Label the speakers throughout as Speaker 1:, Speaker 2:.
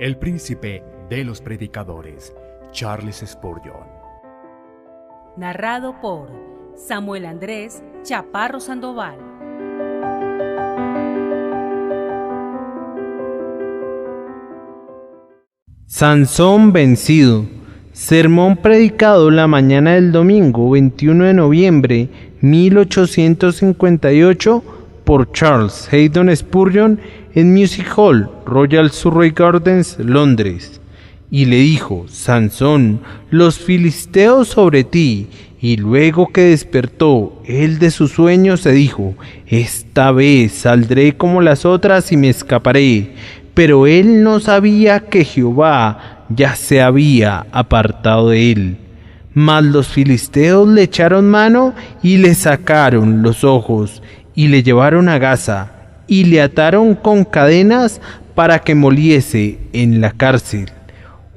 Speaker 1: el príncipe de los predicadores, Charles Spurgeon.
Speaker 2: Narrado por Samuel Andrés Chaparro Sandoval.
Speaker 3: Sansón vencido. Sermón predicado la mañana del domingo 21 de noviembre 1858 por Charles Haddon Spurgeon en Music Hall, Royal Surrey Gardens, Londres. Y le dijo: Sansón, los filisteos sobre ti. Y luego que despertó él de su sueño, se dijo: esta vez saldré como las otras y me escaparé. Pero él no sabía que Jehová ya se había apartado de él. Mas los filisteos le echaron mano y le sacaron los ojos y le llevaron a Gaza y le ataron con cadenas para que moliese en la cárcel.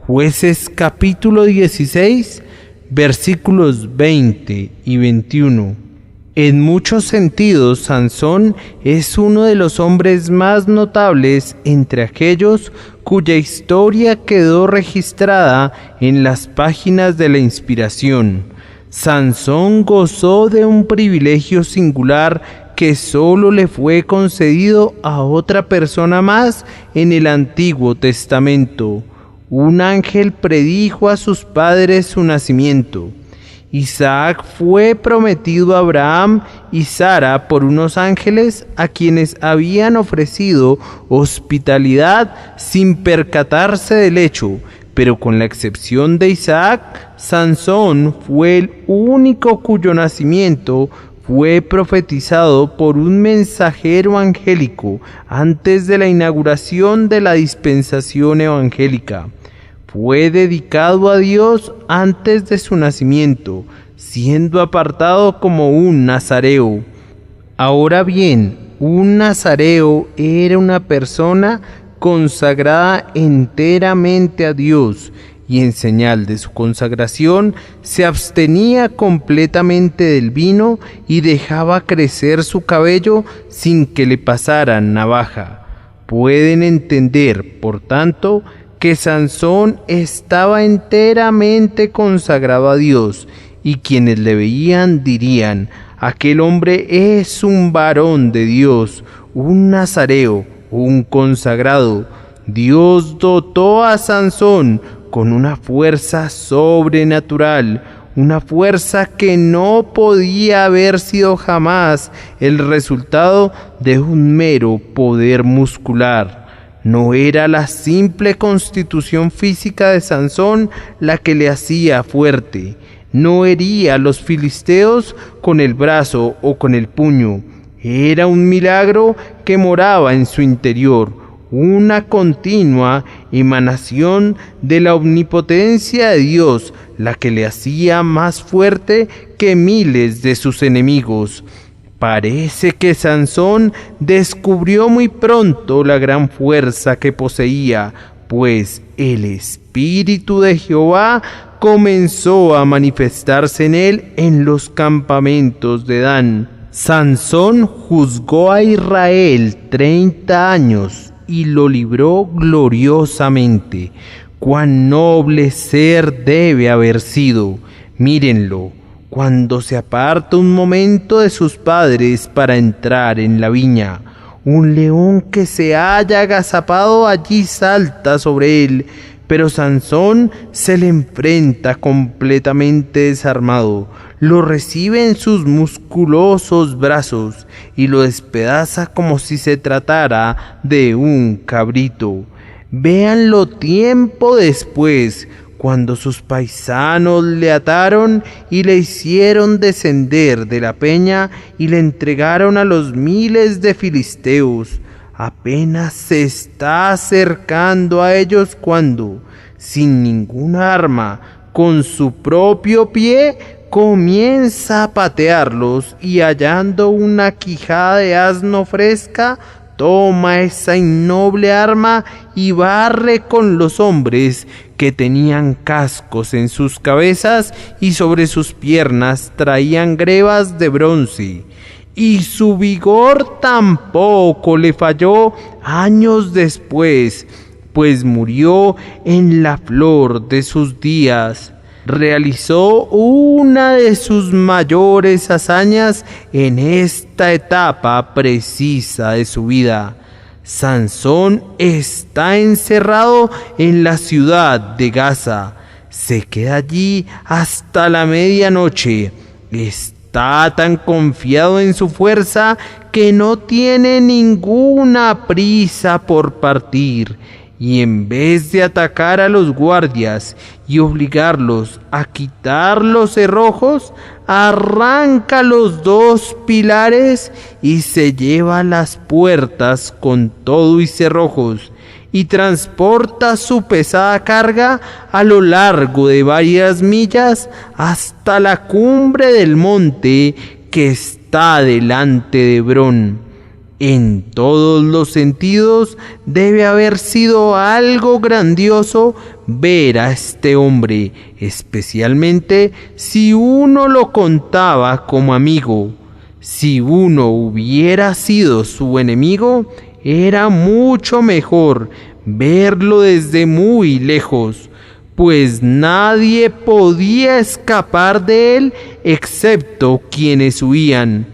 Speaker 3: Jueces capítulo 16, versículos 20 y 21. En muchos sentidos, Sansón es uno de los hombres más notables entre aquellos cuya historia quedó registrada en las páginas de la inspiración. Sansón gozó de un privilegio singular que solo le fue concedido a otra persona más en el Antiguo Testamento. Un ángel predijo a sus padres su nacimiento. Isaac fue prometido a Abraham y Sara por unos ángeles a quienes habían ofrecido hospitalidad sin percatarse del hecho, pero con la excepción de Isaac, Sansón fue el único cuyo nacimiento fue profetizado por un mensajero angélico antes de la inauguración de la dispensación evangélica. Fue dedicado a Dios antes de su nacimiento, siendo apartado como un nazareo. Ahora bien, un nazareo era una persona consagrada enteramente a Dios, y en señal de su consagración se abstenía completamente del vino y dejaba crecer su cabello sin que le pasaran navaja. Pueden entender, por tanto, que Sansón estaba enteramente consagrado a Dios, y quienes le veían dirían: aquel hombre es un varón de Dios, un nazareo, un consagrado. Dios dotó a Sansón con una fuerza sobrenatural, una fuerza que no podía haber sido jamás el resultado de un mero poder muscular. No era la simple constitución física de Sansón la que le hacía fuerte. No hería a los filisteos con el brazo o con el puño. Era un milagro que moraba en su interior, una continua emanación de la omnipotencia de Dios, la que le hacía más fuerte que miles de sus enemigos. Parece que Sansón descubrió muy pronto la gran fuerza que poseía, pues el Espíritu de Jehová comenzó a manifestarse en él en los campamentos de Dan. Sansón juzgó a Israel 30 años y lo libró gloriosamente. Cuán noble ser debe haber sido. Mírenlo. Cuando se aparta un momento de sus padres para entrar en la viña, un león que se haya agazapado allí salta sobre él, pero Sansón se le enfrenta completamente desarmado, lo recibe en sus musculosos brazos y lo despedaza como si se tratara de un cabrito. Véanlo tiempo después, cuando sus paisanos le ataron y le hicieron descender de la peña y le entregaron a los miles de filisteos. Apenas se está acercando a ellos cuando, sin ningún arma, con su propio pie, comienza a patearlos y hallando una quijada de asno fresca, toma esa innoble arma y barre con los hombres que tenían cascos en sus cabezas y sobre sus piernas traían grebas de bronce. Y su vigor tampoco le falló años después, pues murió en la flor de sus días. Realizó una de sus mayores hazañas en esta etapa precisa de su vida. Sansón está encerrado en la ciudad de Gaza. Se queda allí hasta la medianoche. Está tan confiado en su fuerza que no tiene ninguna prisa por partir. Y en vez de atacar a los guardias y obligarlos a quitar los cerrojos, arranca los 2 pilares y se lleva las puertas con todo y cerrojos, y transporta su pesada carga a lo largo de varias millas hasta la cumbre del monte que está delante de Hebrón. En todos los sentidos debe haber sido algo grandioso ver a este hombre, especialmente si uno lo contaba como amigo. Si uno hubiera sido su enemigo, era mucho mejor verlo desde muy lejos, pues nadie podía escapar de él excepto quienes huían.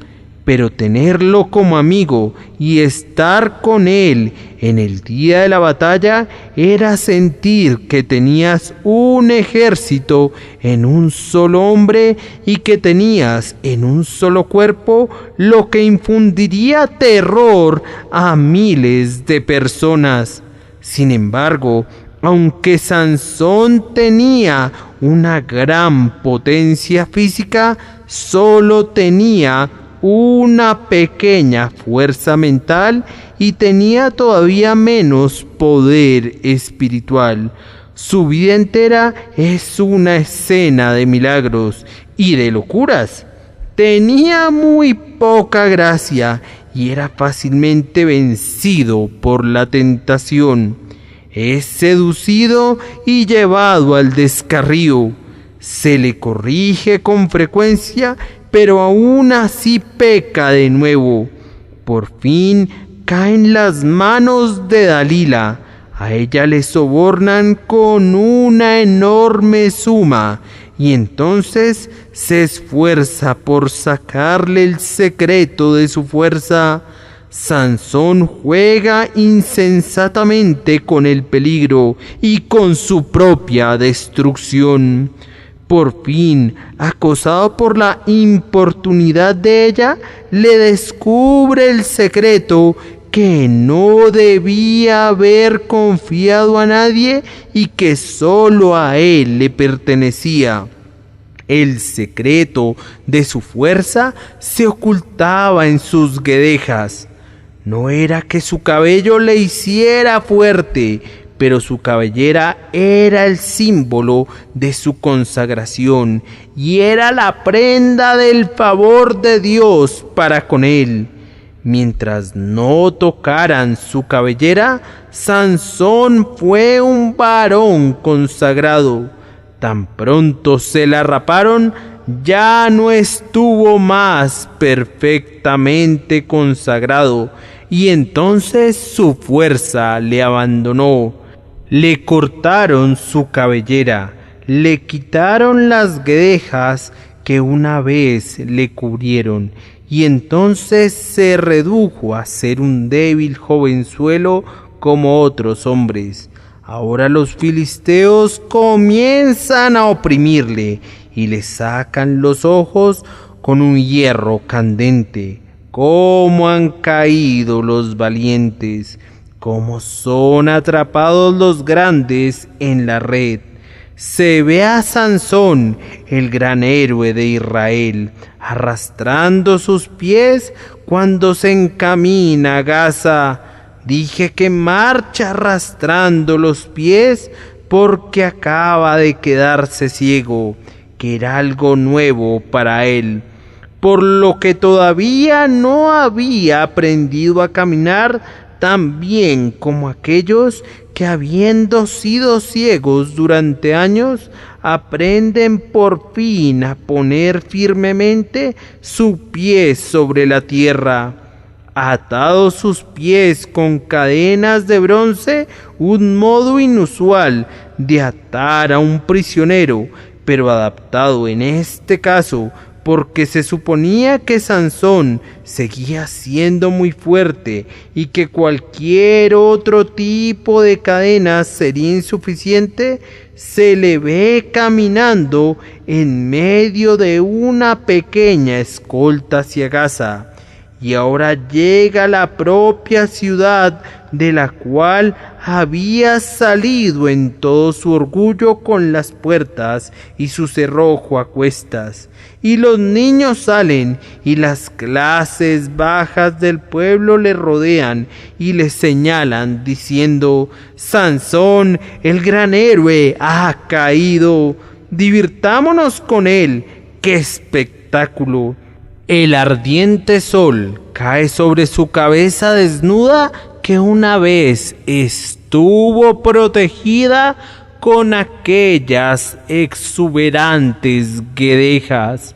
Speaker 3: Pero tenerlo como amigo y estar con él en el día de la batalla era sentir que tenías un ejército en un solo hombre y que tenías en un solo cuerpo lo que infundiría terror a miles de personas. Sin embargo, aunque Sansón tenía una gran potencia física, solo tenía una pequeña fuerza mental y tenía todavía menos poder espiritual. Su vida entera es una escena de milagros y de locuras. Tenía muy poca gracia y era fácilmente vencido por la tentación. Es seducido y llevado al descarrío. Se le corrige con frecuencia, pero aún así peca de nuevo. Por fin cae en las manos de Dalila. A ella le sobornan con una enorme suma y entonces se esfuerza por sacarle el secreto de su fuerza. Sansón juega insensatamente con el peligro y con su propia destrucción. Por fin, acosado por la importunidad de ella, le descubre el secreto que no debía haber confiado a nadie y que solo a él le pertenecía. El secreto de su fuerza se ocultaba en sus guedejas. No era que su cabello le hiciera fuerte, pero su cabellera era el símbolo de su consagración y era la prenda del favor de Dios para con él. Mientras no tocaran su cabellera, Sansón fue un varón consagrado. Tan pronto se la raparon, ya no estuvo más perfectamente consagrado, y entonces su fuerza le abandonó. Le cortaron su cabellera, le quitaron las guedejas que una vez le cubrieron, y entonces se redujo a ser un débil jovenzuelo como otros hombres. Ahora los filisteos comienzan a oprimirle y le sacan los ojos con un hierro candente. ¡Cómo han caído los valientes! ¡Cómo son atrapados los grandes en la red! Se ve a Sansón, el gran héroe de Israel, arrastrando sus pies cuando se encamina a Gaza. Dije que marcha arrastrando los pies porque acaba de quedarse ciego, que era algo nuevo para él, por lo que todavía no había aprendido a caminar tan bien como aquellos que, habiendo sido ciegos durante años, aprenden por fin a poner firmemente su pie sobre la tierra. atados sus pies con cadenas de bronce, un modo inusual de atar a un prisionero, pero adaptado en este caso porque se suponía que Sansón seguía siendo muy fuerte y que cualquier otro tipo de cadena sería insuficiente. Se le ve caminando en medio de una pequeña escolta hacia Gaza, y ahora llega a la propia ciudad de la cual había salido en todo su orgullo, con las puertas y su cerrojo a cuestas. Y los niños salen, y las clases bajas del pueblo le rodean y le señalan diciendo: Sansón, el gran héroe, ha caído. Divirtámonos con él. ¡Qué espectáculo! El ardiente sol cae sobre su cabeza desnuda, que una vez estuvo protegida con aquellas exuberantes guedejas.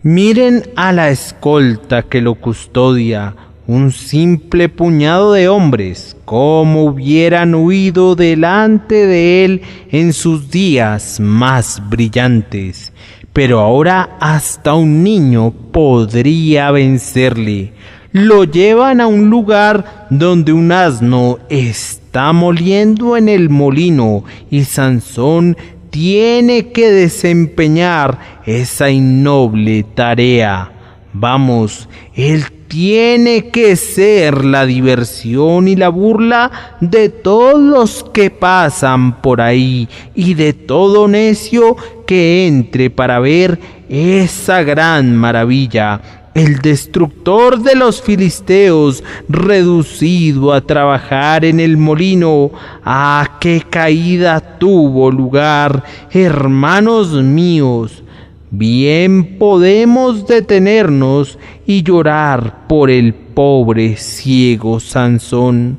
Speaker 3: Miren a la escolta que lo custodia, un simple puñado de hombres, como hubieran huido delante de él en sus días más brillantes. Pero ahora hasta un niño podría vencerle. Lo llevan a un lugar donde un asno está moliendo en el molino, y Sansón tiene que desempeñar esa innoble tarea. Vamos, él tiene que ser la diversión y la burla de todos los que pasan por ahí, y de todo necio que entre para ver esa gran maravilla. El destructor de los filisteos, reducido a trabajar en el molino. ¡Ah, qué caída tuvo lugar, hermanos míos! Bien podemos detenernos y llorar por el pobre ciego Sansón.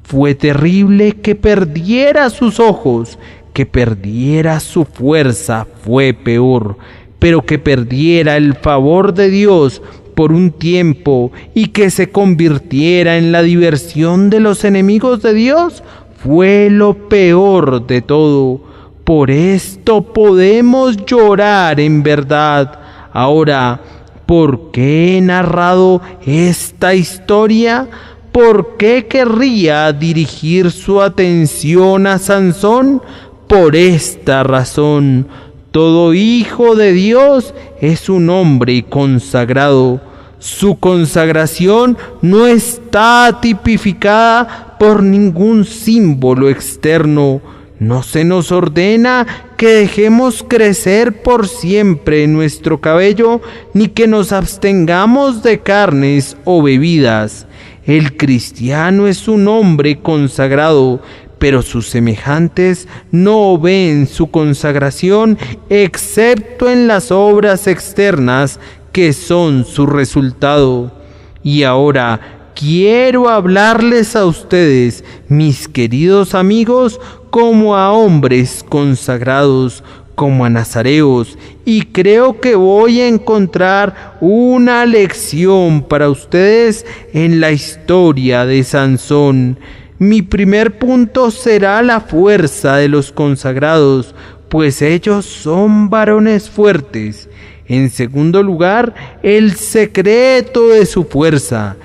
Speaker 3: Fue terrible que perdiera sus ojos, que perdiera su fuerza fue peor, pero que perdiera el favor de Dios por un tiempo y que se convirtiera en la diversión de los enemigos de Dios fue lo peor de todo. Por esto podemos llorar en verdad. Ahora, ¿por qué he narrado esta historia? ¿Por qué querría dirigir su atención a Sansón? Por esta razón: todo hijo de Dios es un hombre consagrado. Su consagración no está tipificada por ningún símbolo externo. No se nos ordena que dejemos crecer por siempre nuestro cabello, ni que nos abstengamos de carnes o bebidas. El cristiano es un hombre consagrado, pero sus semejantes no ven su consagración excepto en las obras externas que son su resultado. Y ahora quiero hablarles a ustedes, mis queridos amigos, como a hombres consagrados, como a nazareos, y creo que voy a encontrar una lección para ustedes en la historia de Sansón. Mi primer punto será la fuerza de los consagrados, pues ellos son varones fuertes. En segundo lugar, el secreto de su fuerza.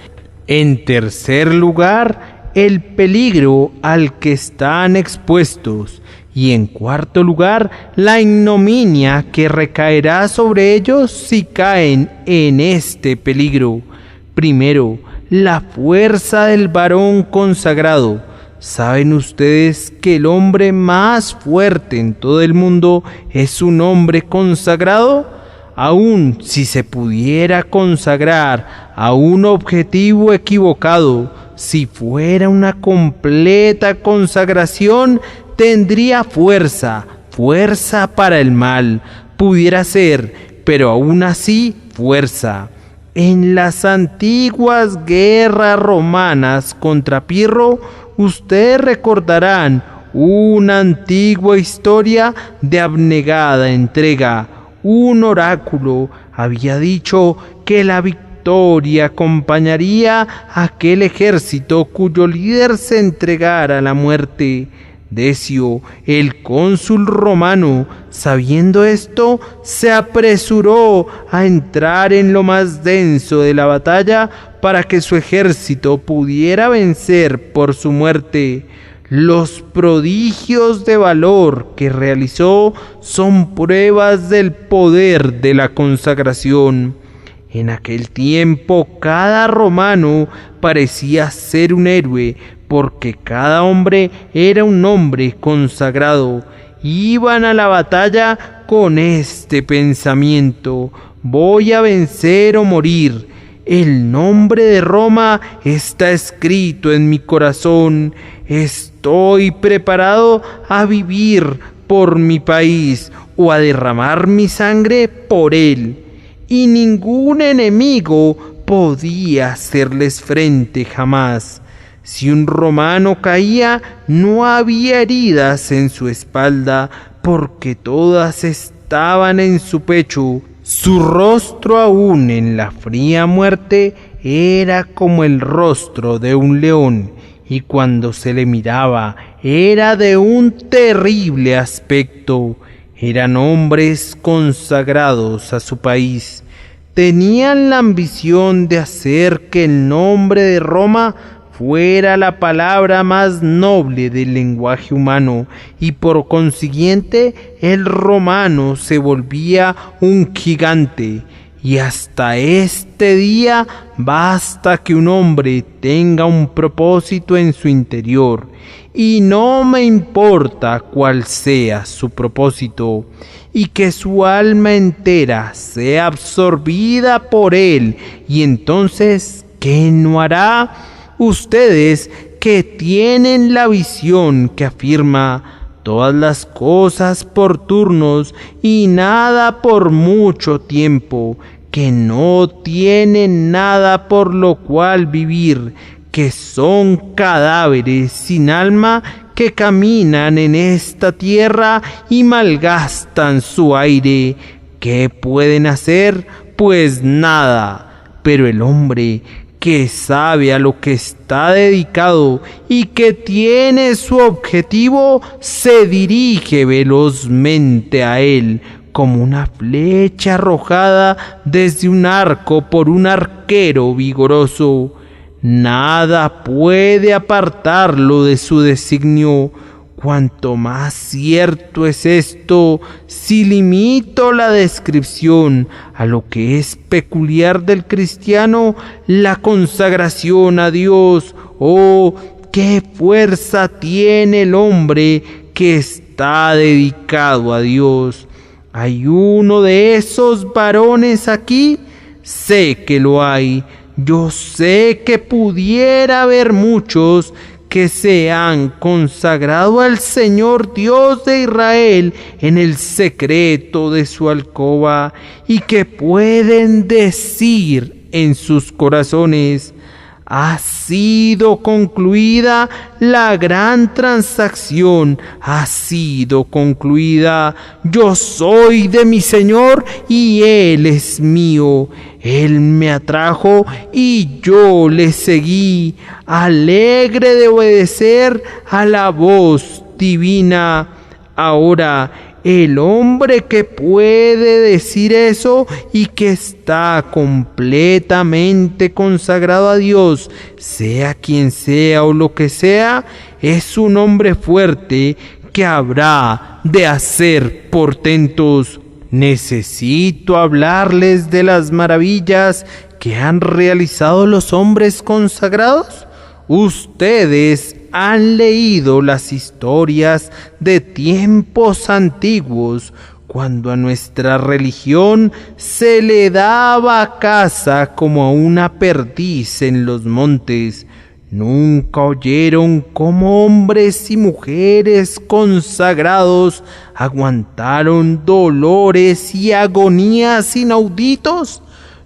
Speaker 3: En tercer lugar, el peligro al que están expuestos. Y en cuarto lugar, la ignominia que recaerá sobre ellos si caen en este peligro. Primero, la fuerza del varón consagrado. ¿Saben ustedes que el hombre más fuerte en todo el mundo es un hombre consagrado? Aun si se pudiera consagrar a un objetivo equivocado, si fuera una completa consagración, tendría fuerza para el mal, pudiera ser, pero aún así fuerza. En las antiguas guerras romanas contra Pirro, ustedes recordarán una antigua historia de abnegada entrega. Un oráculo había dicho que la victoria victoria acompañaría a aquel ejército cuyo líder se entregara a la muerte. Decio, el cónsul romano, sabiendo esto, se apresuró a entrar en lo más denso de la batalla para que su ejército pudiera vencer por su muerte. Los prodigios de valor que realizó son pruebas del poder de la consagración. En aquel tiempo cada romano parecía ser un héroe, porque cada hombre era un hombre consagrado. Iban a la batalla con este pensamiento: voy a vencer o morir. El nombre de Roma está escrito en mi corazón. Estoy preparado a vivir por mi país o a derramar mi sangre por él. Y ningún enemigo podía hacerles frente jamás. Si un romano caía, no había heridas en su espalda, porque todas estaban en su pecho. Su rostro, aún en la fría muerte, era como el rostro de un león, y cuando se le miraba era de un terrible aspecto. Eran hombres consagrados a su país. Tenían la ambición de hacer que el nombre de Roma fuera la palabra más noble del lenguaje humano, y por consiguiente el romano se volvía un gigante. Y hasta este día basta que un hombre tenga un propósito en su interior, y no me importa cuál sea su propósito, y que su alma entera sea absorbida por él, y entonces, ¿qué no hará? Ustedes que tienen la visión que afirma todas las cosas por turnos y nada por mucho tiempo, que no tienen nada por lo cual vivir, que son cadáveres sin alma que caminan en esta tierra y malgastan su aire. ¿Qué pueden hacer? Pues nada. Pero el hombre que sabe a lo que está dedicado y que tiene su objetivo, se dirige velozmente a él, como una flecha arrojada desde un arco por un arquero vigoroso. Nada puede apartarlo de su designio. Cuanto más cierto es esto, si limito la descripción a lo que es peculiar del cristiano, la consagración a Dios. ¡Oh, qué fuerza tiene el hombre que está dedicado a Dios! ¿Hay uno de esos varones aquí? Sé que lo hay. Yo sé que pudiera haber muchos que se han consagrado al Señor Dios de Israel en el secreto de su alcoba, y que pueden decir en sus corazones: ha sido concluida la gran transacción, ha sido concluida. Yo soy de mi Señor y Él es mío. Él me atrajo y yo le seguí, alegre de obedecer a la voz divina. Ahora, el hombre que puede decir eso y que está completamente consagrado a Dios, sea quien sea o lo que sea, es un hombre fuerte que habrá de hacer portentos. Necesito hablarles de las maravillas que han realizado los hombres consagrados. Ustedes han leído las historias de tiempos antiguos, cuando a nuestra religión se le daba caza como a una perdiz en los montes. ¿Nunca oyeron cómo hombres y mujeres consagrados aguantaron dolores y agonías inauditos?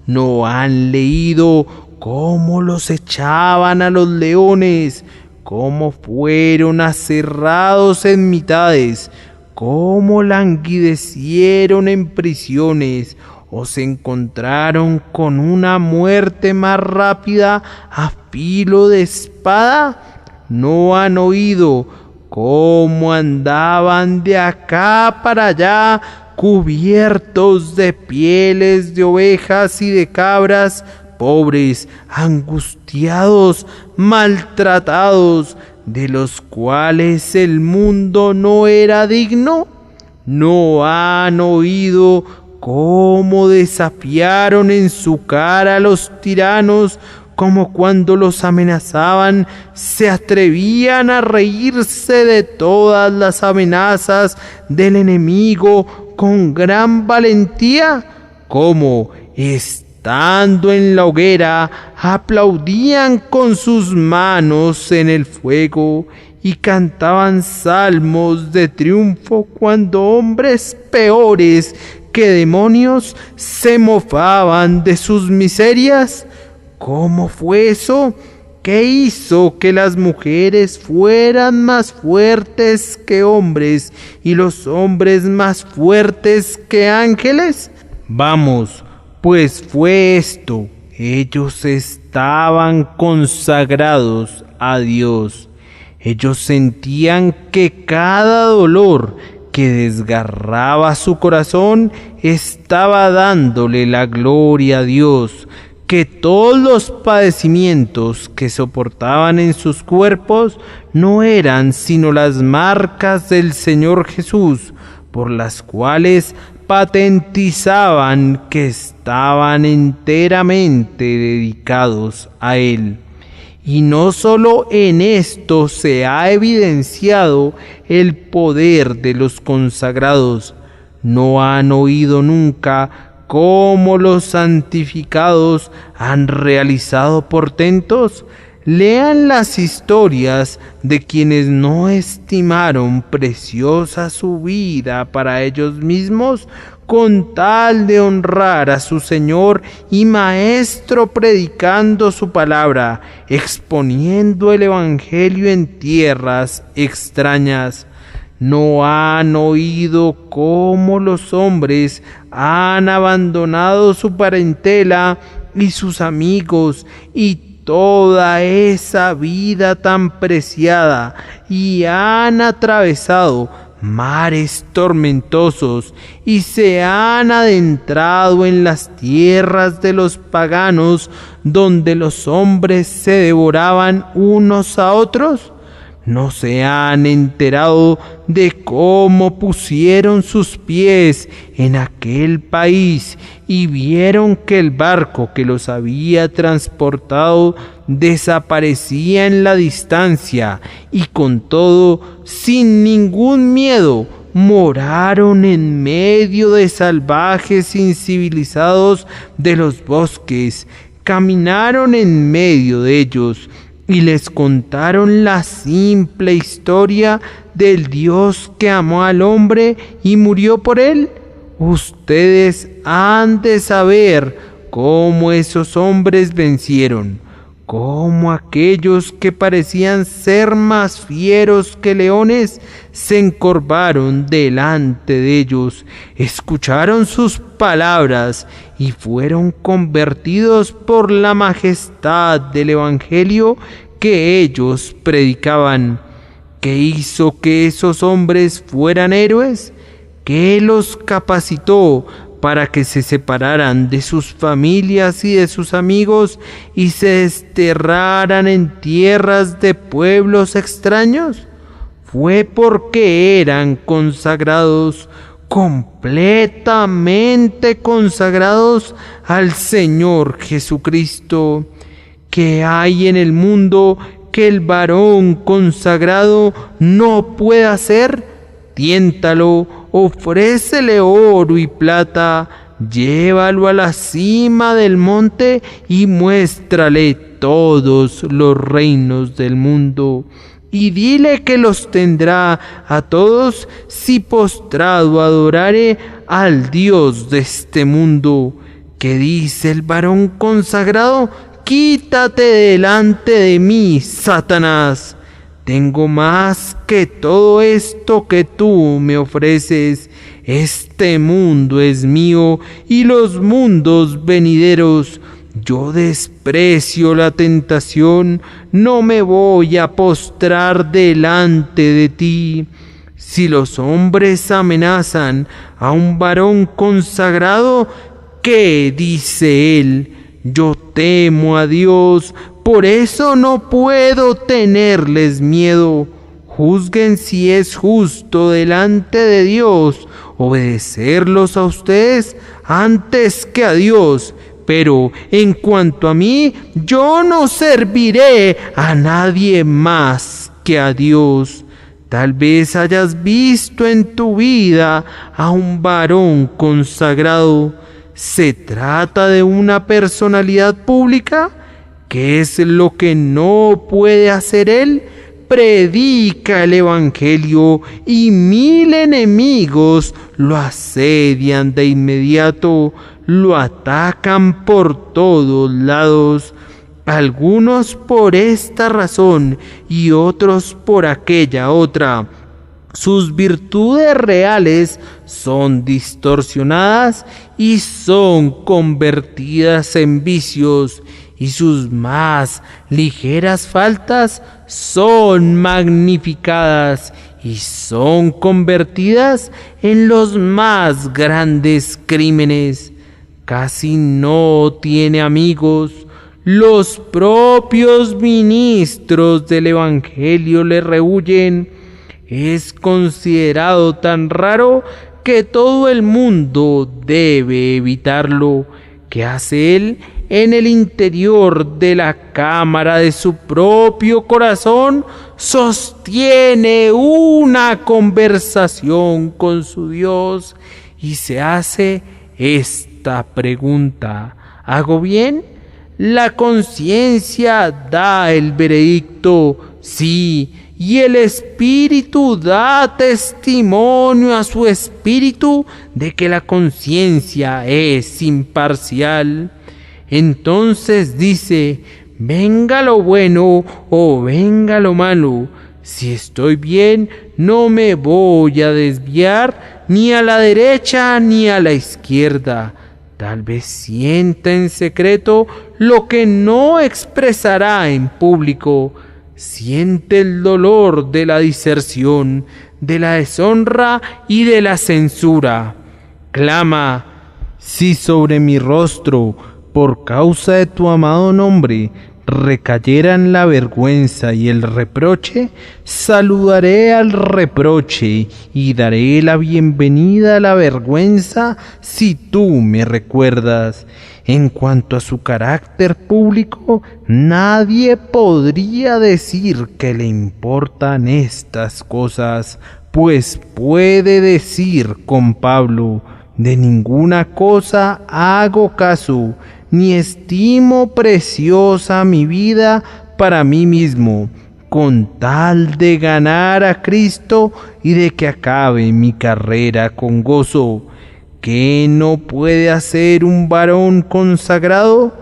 Speaker 3: ¿No han leído cómo los echaban a los leones, cómo fueron aserrados en mitades, cómo languidecieron en prisiones, o se encontraron con una muerte más rápida a filo de espada? ¿No han oído cómo andaban de acá para allá, cubiertos de pieles de ovejas y de cabras, pobres, angustiados, maltratados, de los cuales el mundo no era digno? ¿No han oído cómo desafiaron en su cara a los tiranos, como cuando los amenazaban se atrevían a reírse de todas las amenazas del enemigo con gran valentía? ¿Cómo, estando en la hoguera, aplaudían con sus manos en el fuego y cantaban salmos de triunfo cuando hombres peores que demonios se mofaban de sus miserias? ¿Cómo fue eso? ¿Qué hizo que las mujeres fueran más fuertes que hombres y los hombres más fuertes que ángeles? Vamos, pues fue esto: ellos estaban consagrados a Dios. Ellos sentían que cada dolor que desgarraba su corazón estaba dándole la gloria a Dios, que todos los padecimientos que soportaban en sus cuerpos no eran sino las marcas del Señor Jesús, por las cuales patentizaban que estaban enteramente dedicados a Él. Y no solo en esto se ha evidenciado el poder de los consagrados. ¿No han oído nunca cómo los santificados han realizado portentos? Lean las historias de quienes no estimaron preciosa su vida para ellos mismos, con tal de honrar a su Señor y Maestro, predicando su palabra, exponiendo el Evangelio en tierras extrañas. ¿No han oído cómo los hombres han abandonado su parentela y sus amigos y toda esa vida tan preciada, y han atravesado mares tormentosos y se han adentrado en las tierras de los paganos, donde los hombres se devoraban unos a otros? ¿No se han enterado de cómo pusieron sus pies en aquel país y vieron que el barco que los había transportado desaparecía en la distancia, y con todo, sin ningún miedo, moraron en medio de salvajes incivilizados de los bosques, caminaron en medio de ellos y les contaron la simple historia del Dios que amó al hombre y murió por él? Ustedes han de saber cómo esos hombres vencieron, cómo aquellos que parecían ser más fieros que leones se encorvaron delante de ellos, escucharon sus palabras y fueron convertidos por la majestad del Evangelio que ellos predicaban. ¿Qué hizo que esos hombres fueran héroes? ¿Qué los capacitó para que se separaran de sus familias y de sus amigos y se desterraran en tierras de pueblos extraños? Fue porque eran consagrados, completamente consagrados al Señor Jesucristo. ¿Qué hay en el mundo que el varón consagrado no pueda hacer? Tiéntalo, ofrécele oro y plata, llévalo a la cima del monte y muéstrale todos los reinos del mundo. Y dile que los tendrá a todos si postrado adorare al Dios de este mundo. ¿Qué dice el varón consagrado? Quítate delante de mí, Satanás. Tengo más que todo esto que tú me ofreces. este mundo es mío y los mundos venideros. Yo desprecio la tentación, no me voy a postrar delante de ti. Si los hombres amenazan a un varón consagrado, ¿qué dice él? Yo temo a Dios, por eso no puedo tenerles miedo. Juzguen si es justo delante de Dios obedecerlos a ustedes antes que a Dios. Pero en cuanto a mí, yo no serviré a nadie más que a Dios. Tal vez hayas visto en tu vida a un varón consagrado. ¿Se trata de una personalidad pública? ¿Qué es lo que no puede hacer él? Predica el Evangelio y 1000 enemigos lo asedian de inmediato, lo atacan por todos lados, algunos por esta razón y otros por aquella otra. Sus virtudes reales son distorsionadas y son convertidas en vicios, y sus más ligeras faltas son magnificadas y son convertidas en los más grandes crímenes. Casi no tiene amigos. Los propios ministros del Evangelio le rehuyen. Es considerado tan raro que todo el mundo debe evitarlo. ¿Qué hace él en el interior de la cámara de su propio corazón? Sostiene una conversación con su Dios y se hace esta pregunta: ¿hago bien? La conciencia da el veredicto, sí, y el espíritu da testimonio a su espíritu de que la conciencia es imparcial. Entonces dice: venga lo bueno o venga lo malo, si estoy bien no me voy a desviar ni a la derecha ni a la izquierda. Tal vez sienta en secreto lo que no expresará en público. Siente el dolor de la diserción, de la deshonra y de la censura. Clama: si sobre mi rostro, por causa de tu amado nombre, recayeran la vergüenza y el reproche, saludaré al reproche y daré la bienvenida a la vergüenza si tú me recuerdas. En cuanto a su carácter público, nadie podría decir que le importan estas cosas, pues puede decir con Pablo: de ninguna cosa hago caso, ni estimo preciosa mi vida para mí mismo, con tal de ganar a Cristo y de que acabe mi carrera con gozo. ¿Qué no puede hacer un varón consagrado?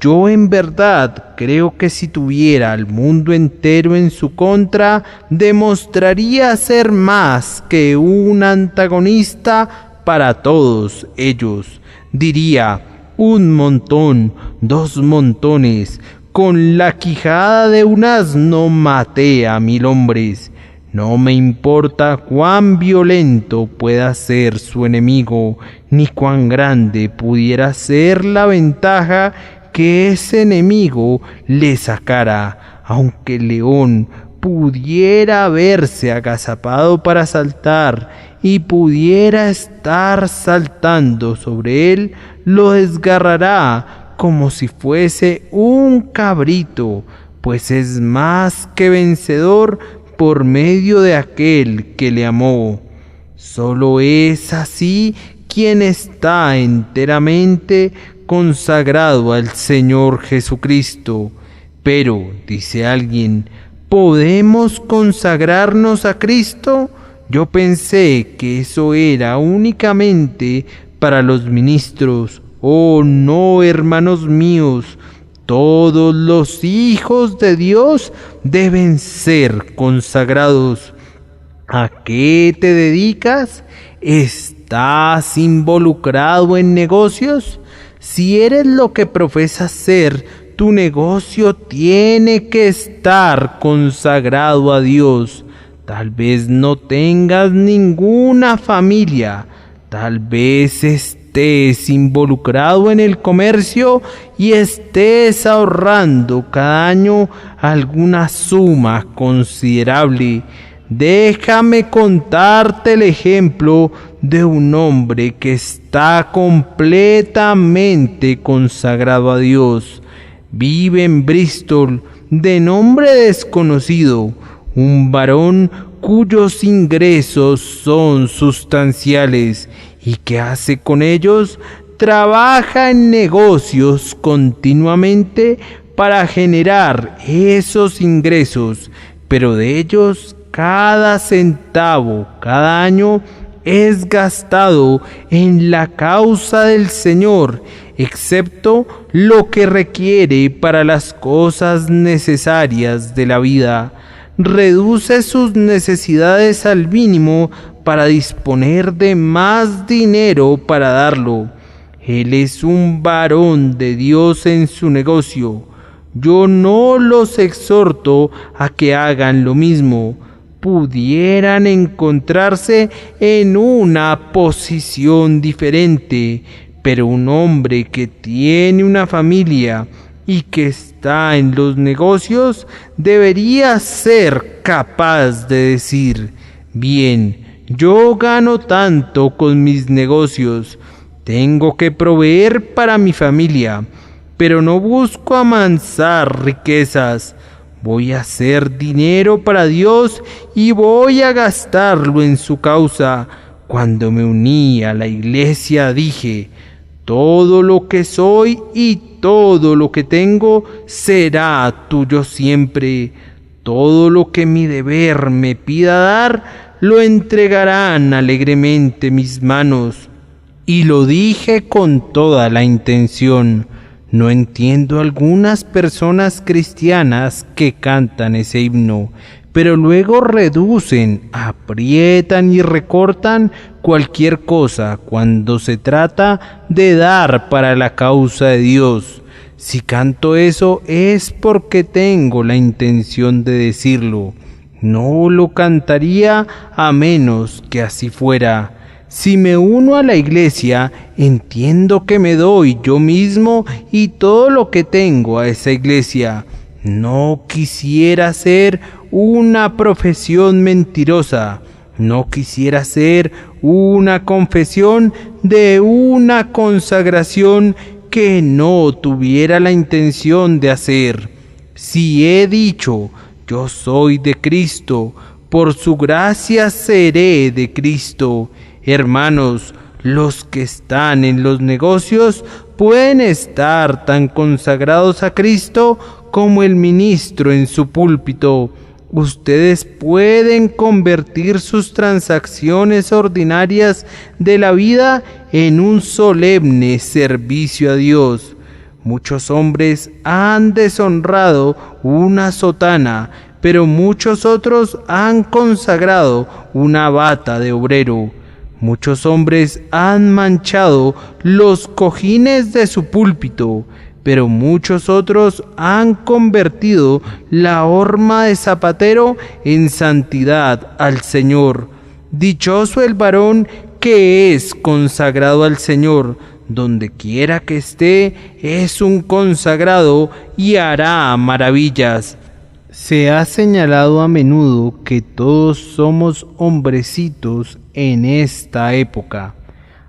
Speaker 3: Yo en verdad creo que si tuviera al mundo entero en su contra, demostraría ser más que un antagonista para todos ellos. Diría: un montón, 2 montones, con la quijada de un asno maté a 1000 hombres. No me importa cuán violento pueda ser su enemigo, ni cuán grande pudiera ser la ventaja que ese enemigo le sacara. Aunque el león pudiera haberse agazapado para saltar y pudiera estar saltando sobre él, lo desgarrará como si fuese un cabrito, pues es más que vencedor por medio de aquel que le amó. Solo es así quien está enteramente consagrado al Señor Jesucristo. Pero, dice alguien, ¿podemos consagrarnos a Cristo? Yo pensé que eso era únicamente para los ministros. Oh no, hermanos míos, todos los hijos de Dios deben ser consagrados. ¿A qué te dedicas? ¿estás involucrado en negocios? Si eres lo que profesas ser, tu negocio tiene que estar consagrado a Dios. Tal vez no tengas ninguna familia, tal vez estés involucrado en el comercio y estés ahorrando cada año alguna suma considerable. Déjame contarte el ejemplo de un hombre que está completamente consagrado a Dios. Vive en Bristol, de nombre desconocido, un varón cuyos ingresos son sustanciales. ¿Y qué hace con ellos? Trabaja en negocios continuamente para generar esos ingresos, pero de ellos cada centavo, cada año, es gastado en la causa del Señor, excepto lo que requiere para las cosas necesarias de la vida. Reduce sus necesidades al mínimo para disponer de más dinero para darlo. Él es un varón de Dios en su negocio. Yo no los exhorto a que hagan lo mismo. Pudieran encontrarse en una posición diferente, pero un hombre que tiene una familia y que está en los negocios debería ser capaz de decir: bien, yo gano tanto con mis negocios, tengo que proveer para mi familia, pero no busco amansar riquezas. Voy a hacer dinero para Dios y voy a gastarlo en su causa. Cuando me uní a la iglesia dije: todo lo que soy y todo lo que tengo será tuyo siempre. Todo lo que mi deber me pida dar, lo entregarán alegremente mis manos. Y lo dije con toda la intención. No entiendo algunas personas cristianas que cantan ese himno, pero luego reducen, aprietan y recortan cualquier cosa cuando se trata de dar para la causa de Dios. Si canto eso es porque tengo la intención de decirlo. No lo cantaría a menos que así fuera. Si me uno a la iglesia, entiendo que me doy yo mismo y todo lo que tengo a esa iglesia. No quisiera ser una profesión mentirosa. No quisiera ser una confesión de una consagración que no tuviera la intención de hacer. Si he dicho: yo soy de Cristo, por su gracia seré de Cristo. Hermanos, los que están en los negocios pueden estar tan consagrados a Cristo como el ministro en su púlpito. Ustedes pueden convertir sus transacciones ordinarias de la vida en un solemne servicio a Dios. Muchos hombres han deshonrado una sotana, pero muchos otros han consagrado una bata de obrero. Muchos hombres han manchado los cojines de su púlpito, pero muchos otros han convertido la horma de zapatero en santidad al Señor. Dichoso el varón que es consagrado al Señor. Donde quiera que esté, es un consagrado y hará maravillas. Se ha señalado a menudo que todos somos hombrecitos en esta época.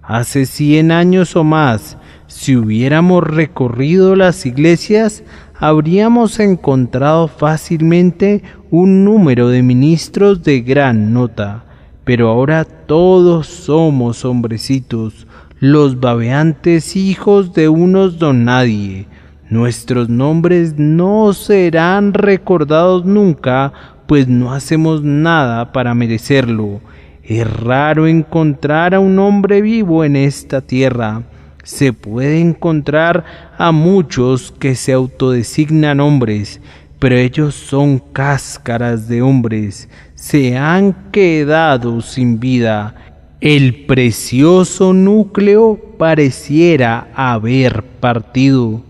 Speaker 3: Hace 100 años o más, si hubiéramos recorrido las iglesias, habríamos encontrado fácilmente un número de ministros de gran nota. Pero ahora todos somos hombrecitos, los babeantes hijos de unos don nadie. Nuestros nombres no serán recordados nunca, pues no hacemos nada para merecerlo. Es raro encontrar a un hombre vivo en esta tierra. Se puede encontrar a muchos que se autodesignan hombres, pero ellos son cáscaras de hombres, se han quedado sin vida. El precioso núcleo pareciera haber partido.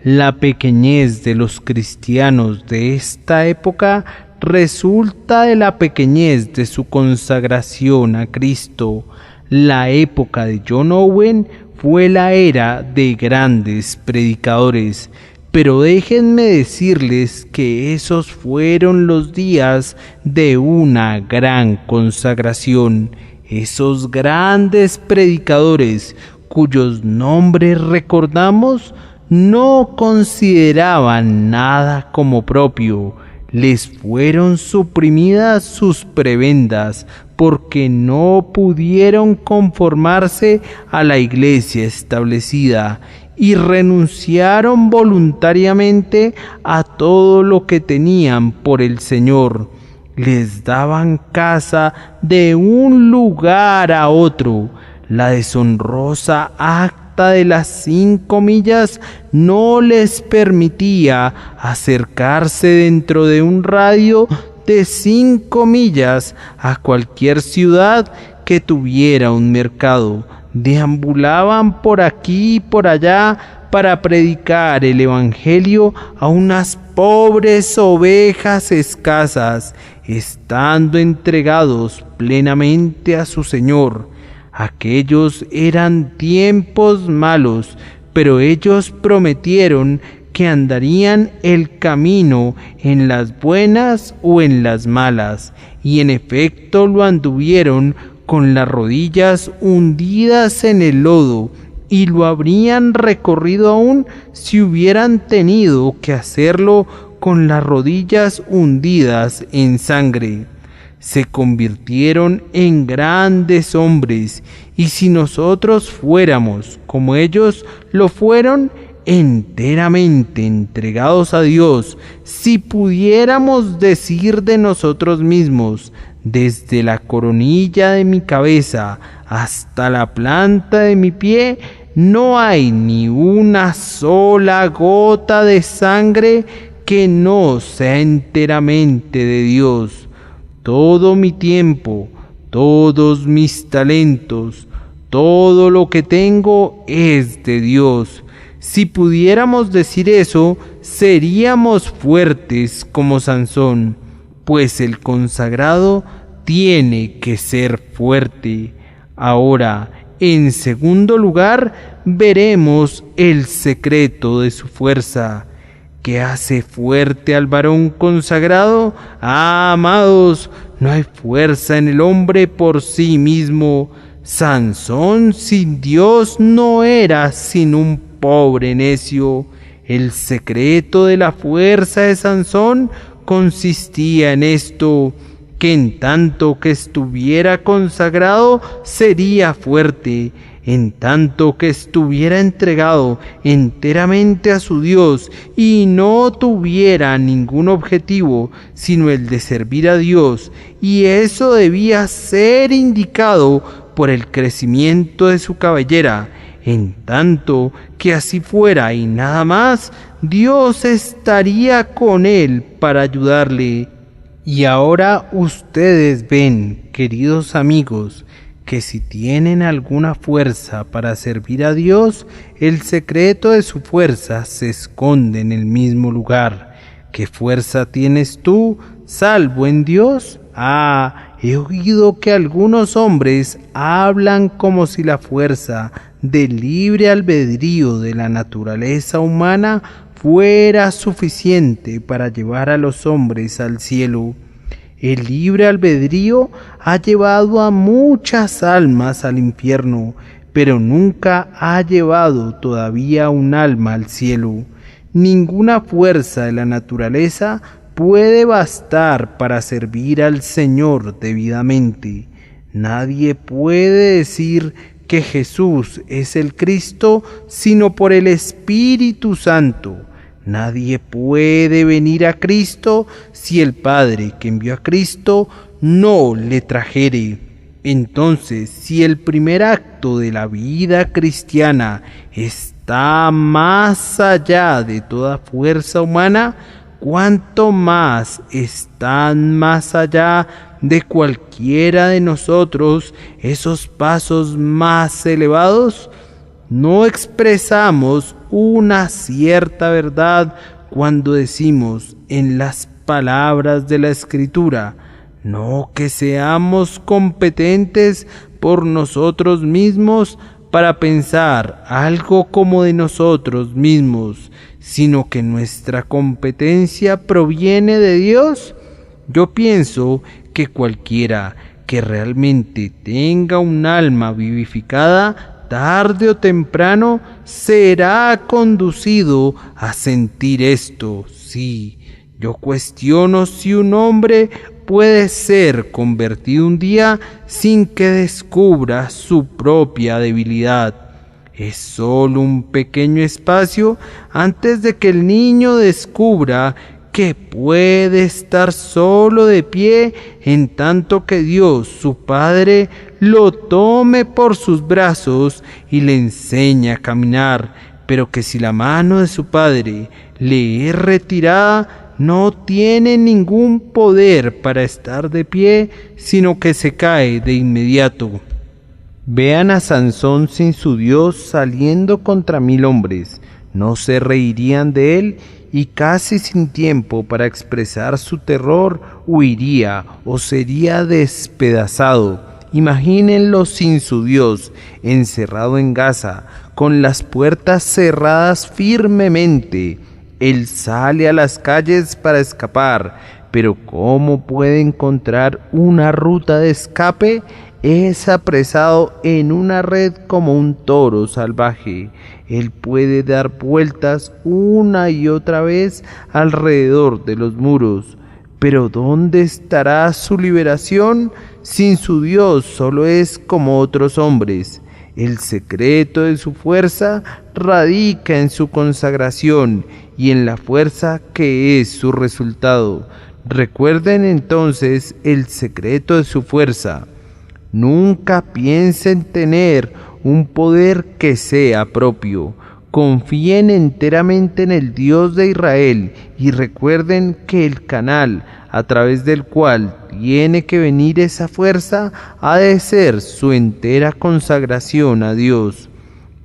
Speaker 3: La pequeñez de los cristianos de esta época resulta de la pequeñez de su consagración a Cristo. La época de John Owen fue la era de grandes predicadores, pero déjenme decirles que esos fueron los días de una gran consagración. Esos grandes predicadores cuyos nombres recordamos no consideraban nada como propio. Les fueron suprimidas sus prebendas porque no pudieron conformarse a la iglesia establecida y renunciaron voluntariamente a todo lo que tenían por el Señor. Les daban casa de un lugar a otro. La deshonrosa acta de las 5 millas no les permitía acercarse dentro de un radio de 5 millas a cualquier ciudad que tuviera un mercado. Deambulaban por aquí y por allá para predicar el evangelio a unas pobres ovejas escasas, estando entregados plenamente a su Señor. Aquellos eran tiempos malos, pero ellos prometieron que andarían el camino en las buenas o en las malas, y en efecto lo anduvieron con las rodillas hundidas en el lodo, y lo habrían recorrido aún si hubieran tenido que hacerlo con las rodillas hundidas en sangre. Se convirtieron en grandes hombres, y si nosotros fuéramos como ellos lo fueron, enteramente entregados a Dios, si pudiéramos decir de nosotros mismos: desde la coronilla de mi cabeza hasta la planta de mi pie, no hay ni una sola gota de sangre que no sea enteramente de Dios. Todo mi tiempo, todos mis talentos, todo lo que tengo es de Dios. Si pudiéramos decir eso, seríamos fuertes como Sansón, pues el consagrado tiene que ser fuerte. Ahora, en segundo lugar, veremos el secreto de su fuerza. ¿Qué hace fuerte al varón consagrado? Ah, amados, no hay fuerza en el hombre por sí mismo. Sansón sin Dios no era sino un pobre necio. El secreto de la fuerza de Sansón consistía en esto: que en tanto que estuviera consagrado sería fuerte, en tanto que estuviera entregado enteramente a su Dios y no tuviera ningún objetivo sino el de servir a Dios, y eso debía ser indicado por el crecimiento de su cabellera. En tanto que así fuera y nada más, Dios estaría con él para ayudarle. Y ahora ustedes ven, queridos amigos, que si tienen alguna fuerza para servir a Dios, el secreto de su fuerza se esconde en el mismo lugar. ¿Qué fuerza tienes tú, salvo en Dios? Ah, he oído que algunos hombres hablan como si la fuerza del libre albedrío de la naturaleza humana fuera suficiente para llevar a los hombres al cielo. El libre albedrío ha llevado a muchas almas al infierno, pero nunca ha llevado todavía un alma al cielo. Ninguna fuerza de la naturaleza puede bastar para servir al Señor debidamente. Nadie puede decir que Jesús es el Cristo sino por el Espíritu Santo. Nadie puede venir a Cristo si el Padre que envió a Cristo no le trajere. Entonces, si el primer acto de la vida cristiana está más allá de toda fuerza humana, cuánto más están más allá de cualquiera de nosotros esos pasos más elevados. No expresamos una cierta verdad cuando decimos en las palabras de la Escritura, no que seamos competentes por nosotros mismos para pensar algo como de nosotros mismos, sino que nuestra competencia proviene de Dios. Yo pienso que cualquiera que realmente tenga un alma vivificada, tarde o temprano será conducido a sentir esto. Sí, yo cuestiono si un hombre puede ser convertido un día sin que descubra su propia debilidad. Es solo un pequeño espacio antes de que el niño descubra que puede estar solo de pie, en tanto que Dios, su Padre, lo tome por sus brazos y le enseñe a caminar, pero que si la mano de su Padre le es retirada, no tiene ningún poder para estar de pie, sino que se cae de inmediato. Vean a Sansón sin su Dios saliendo contra 1000 hombres, ¿no se reirían de él? Y casi sin tiempo para expresar su terror, huiría o sería despedazado. Imagínenlo sin su Dios, encerrado en Gaza, con las puertas cerradas firmemente. Él sale a las calles para escapar, pero ¿cómo puede encontrar una ruta de escape? Es apresado en una red como un toro salvaje. Él puede dar vueltas una y otra vez alrededor de los muros. Pero ¿dónde estará su liberación? Sin su Dios solo es como otros hombres. El secreto de su fuerza radica en su consagración y en la fuerza que es su resultado. Recuerden entonces el secreto de su fuerza. Nunca piensen tener un poder que sea propio. Confíen enteramente en el Dios de Israel y recuerden que el canal a través del cual tiene que venir esa fuerza ha de ser su entera consagración a Dios.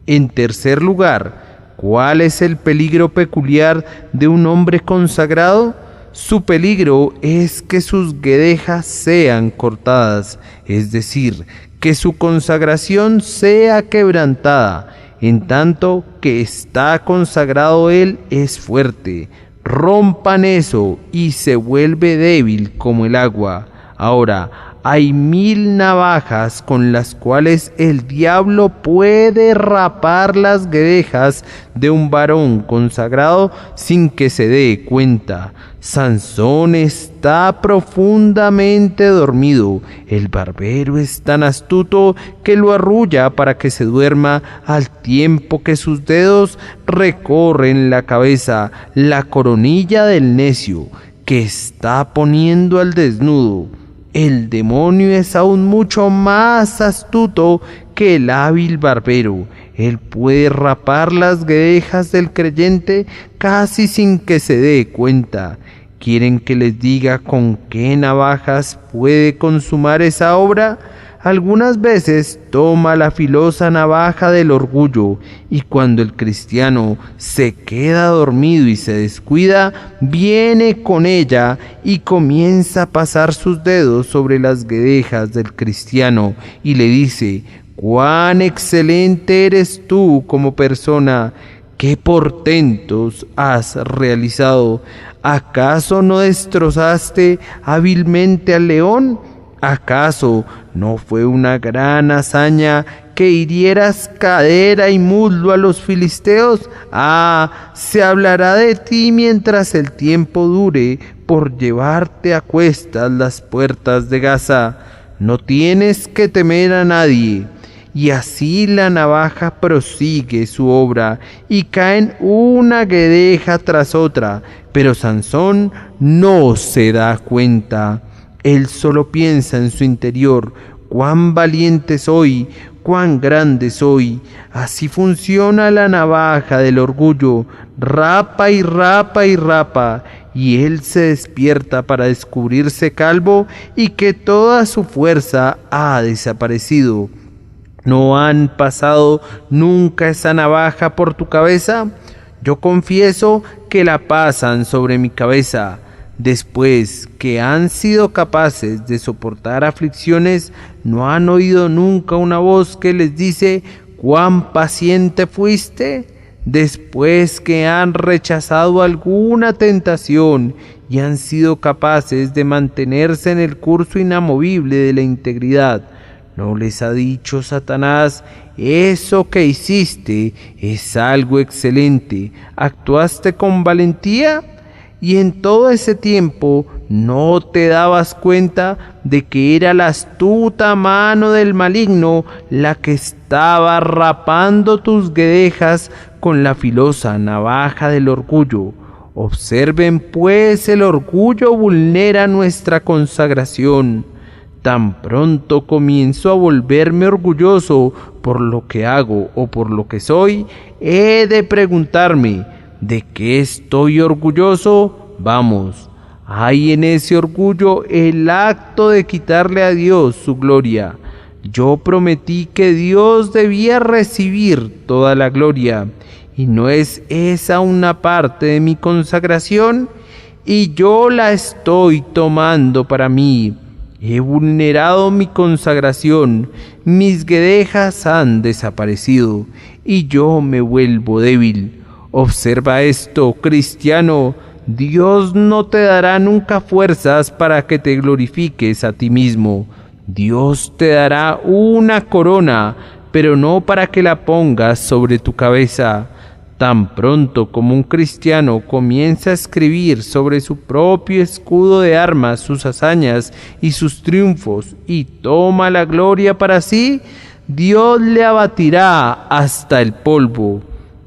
Speaker 3: En tercer lugar, ¿cuál es el peligro peculiar de un hombre consagrado? Su peligro es que sus guedejas sean cortadas, es decir, que su consagración sea quebrantada. En tanto que está consagrado él es fuerte. Rompan eso y se vuelve débil como el agua. Ahora, hay 1000 navajas con las cuales el diablo puede rapar las guedejas de un varón consagrado sin que se dé cuenta. Sansón está profundamente dormido. El barbero es tan astuto que lo arrulla para que se duerma al tiempo que sus dedos recorren la cabeza, la coronilla del necio, que está poniendo al desnudo. El demonio es aún mucho más astuto que el hábil barbero. Él puede rapar las guedejas del creyente casi sin que se dé cuenta. ¿Quieren que les diga con qué navajas puede consumar esa obra? Algunas veces toma la filosa navaja del orgullo, y cuando el cristiano se queda dormido y se descuida, viene con ella y comienza a pasar sus dedos sobre las guedejas del cristiano y le dice: «¡Cuán excelente eres tú como persona! ¿Qué portentos has realizado? ¿Acaso no destrozaste hábilmente al león? ¿Acaso no fue una gran hazaña que hirieras cadera y muslo a los filisteos? Se hablará de ti mientras el tiempo dure por llevarte a cuestas las puertas de Gaza. No tienes que temer a nadie». Y así la navaja prosigue su obra y caen una guedeja tras otra, pero Sansón no se da cuenta. Él solo piensa en su interior: «¡Cuán valiente soy! ¡Cuán grande soy!». Así funciona la navaja del orgullo. Rapa y rapa y rapa, y él se despierta para descubrirse calvo y que toda su fuerza ha desaparecido. ¿No han pasado nunca esa navaja por tu cabeza? Yo confieso que la pasan sobre mi cabeza. Después que han sido capaces de soportar aflicciones, ¿no han oído nunca una voz que les dice: ¿cuán paciente fuiste? Después que han rechazado alguna tentación y han sido capaces de mantenerse en el curso inamovible de la integridad, ¿no les ha dicho Satanás: eso que hiciste es algo excelente, actuaste con valentía? Y en todo ese tiempo no te dabas cuenta de que era la astuta mano del maligno la que estaba rapando tus guedejas con la filosa navaja del orgullo. Observen pues, el orgullo vulnera nuestra consagración. Tan pronto comienzo a volverme orgulloso por lo que hago o por lo que soy, he de preguntarme: ¿de qué estoy orgulloso? Vamos, hay en ese orgullo el acto de quitarle a Dios su gloria. Yo prometí que Dios debía recibir toda la gloria, ¿y no es esa una parte de mi consagración? Y yo la estoy tomando para mí. He vulnerado mi consagración, mis guedejas han desaparecido, y yo me vuelvo débil. Observa esto, cristiano: Dios no te dará nunca fuerzas para que te glorifiques a ti mismo. Dios te dará una corona, pero no para que la pongas sobre tu cabeza. Tan pronto como un cristiano comienza a escribir sobre su propio escudo de armas sus hazañas y sus triunfos y toma la gloria para sí, Dios le abatirá hasta el polvo.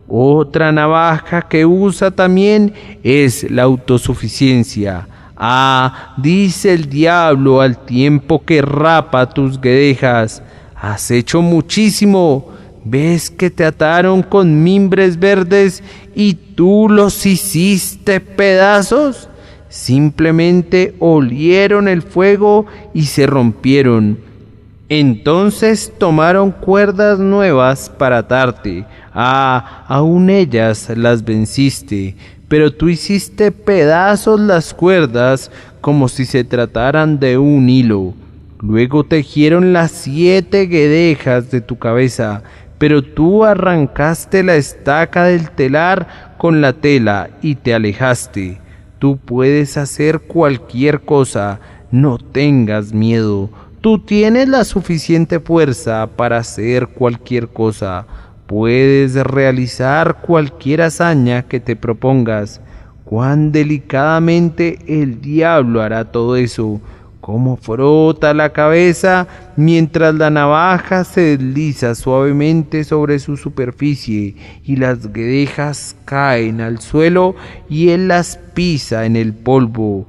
Speaker 3: Otra navaja que usa también es la autosuficiencia. Ah, dice el diablo al tiempo que rapa tus guedejas: has hecho muchísimo. ¿Ves que te ataron con mimbres verdes y tú los hiciste pedazos? Simplemente olieron el fuego y se rompieron. Entonces tomaron cuerdas nuevas para atarte. Ah, aún ellas las venciste, pero tú hiciste pedazos las cuerdas como si se trataran de un hilo. Luego tejieron las 7 guedejas de tu cabeza, pero tú arrancaste la estaca del telar con la tela y te alejaste. Tú puedes hacer cualquier cosa, no tengas miedo. Tú tienes la suficiente fuerza para hacer cualquier cosa. Puedes realizar cualquier hazaña que te propongas. Cuán delicadamente el diablo hará todo eso. Cómo frota la cabeza mientras la navaja se desliza suavemente sobre su superficie y las guedejas caen al suelo y él las pisa en el polvo.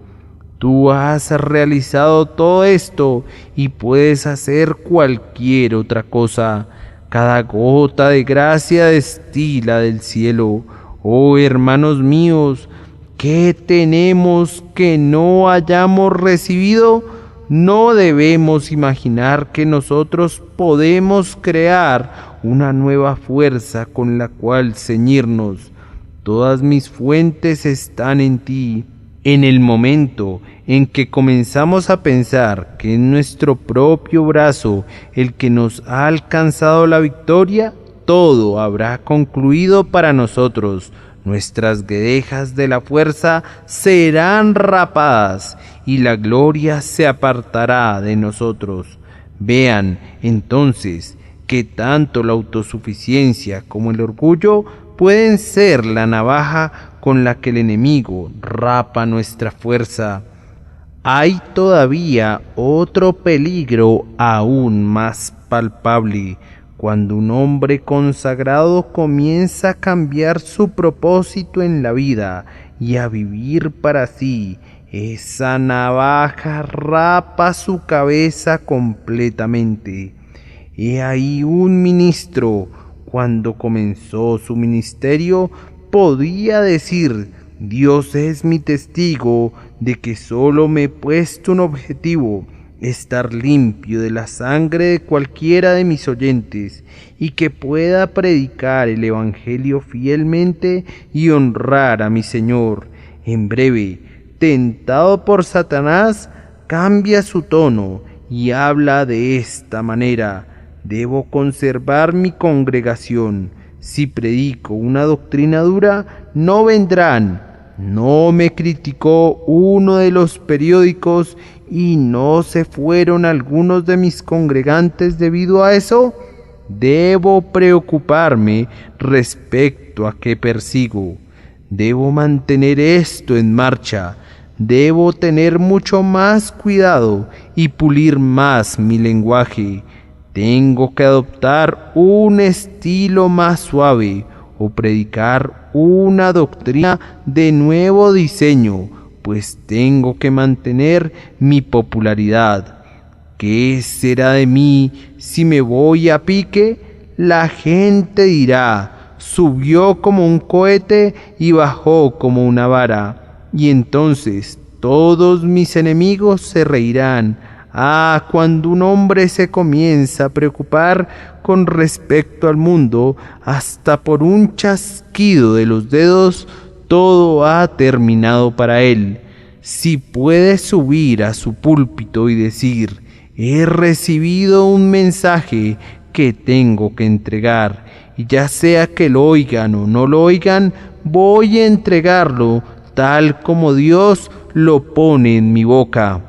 Speaker 3: Tú has realizado todo esto y puedes hacer cualquier otra cosa. Cada gota de gracia destila del cielo. Oh hermanos míos, ¿qué tenemos que no hayamos recibido? No debemos imaginar que nosotros podemos crear una nueva fuerza con la cual ceñirnos. Todas mis fuentes están en ti. En el momento en que comenzamos a pensar que es nuestro propio brazo el que nos ha alcanzado la victoria, todo habrá concluido para nosotros. Nuestras guedejas de la fuerza serán rapadas y la gloria se apartará de nosotros. Vean entonces que tanto la autosuficiencia como el orgullo pueden ser la navaja con la que el enemigo rapa nuestra fuerza. Hay todavía otro peligro aún más palpable. Cuando un hombre consagrado comienza a cambiar su propósito en la vida y a vivir para sí, esa navaja rapa su cabeza completamente. He ahí un ministro, cuando comenzó su ministerio, podía decir: Dios es mi testigo de que solo me he puesto un objetivo: estar limpio de la sangre de cualquiera de mis oyentes, y que pueda predicar el Evangelio fielmente y honrar a mi Señor. En breve, tentado por Satanás, cambia su tono y habla de esta manera: debo conservar mi congregación. Si predico una doctrina dura, no vendrán. ¿No me criticó uno de los periódicos y no se fueron algunos de mis congregantes debido a eso? Debo preocuparme respecto a qué persigo. Debo mantener esto en marcha. Debo tener mucho más cuidado y pulir más mi lenguaje. Tengo que adoptar un estilo más suave o predicar una doctrina de nuevo diseño, pues tengo que mantener mi popularidad. ¿Qué será de mí si me voy a pique? La gente dirá: subió como un cohete y bajó como una vara. Y entonces todos mis enemigos se reirán. Cuando un hombre se comienza a preocupar con respecto al mundo, hasta por un chasquido de los dedos, todo ha terminado para él. Si puede subir a su púlpito y decir: he recibido un mensaje que tengo que entregar, y ya sea que lo oigan o no lo oigan, voy a entregarlo tal como Dios lo pone en mi boca.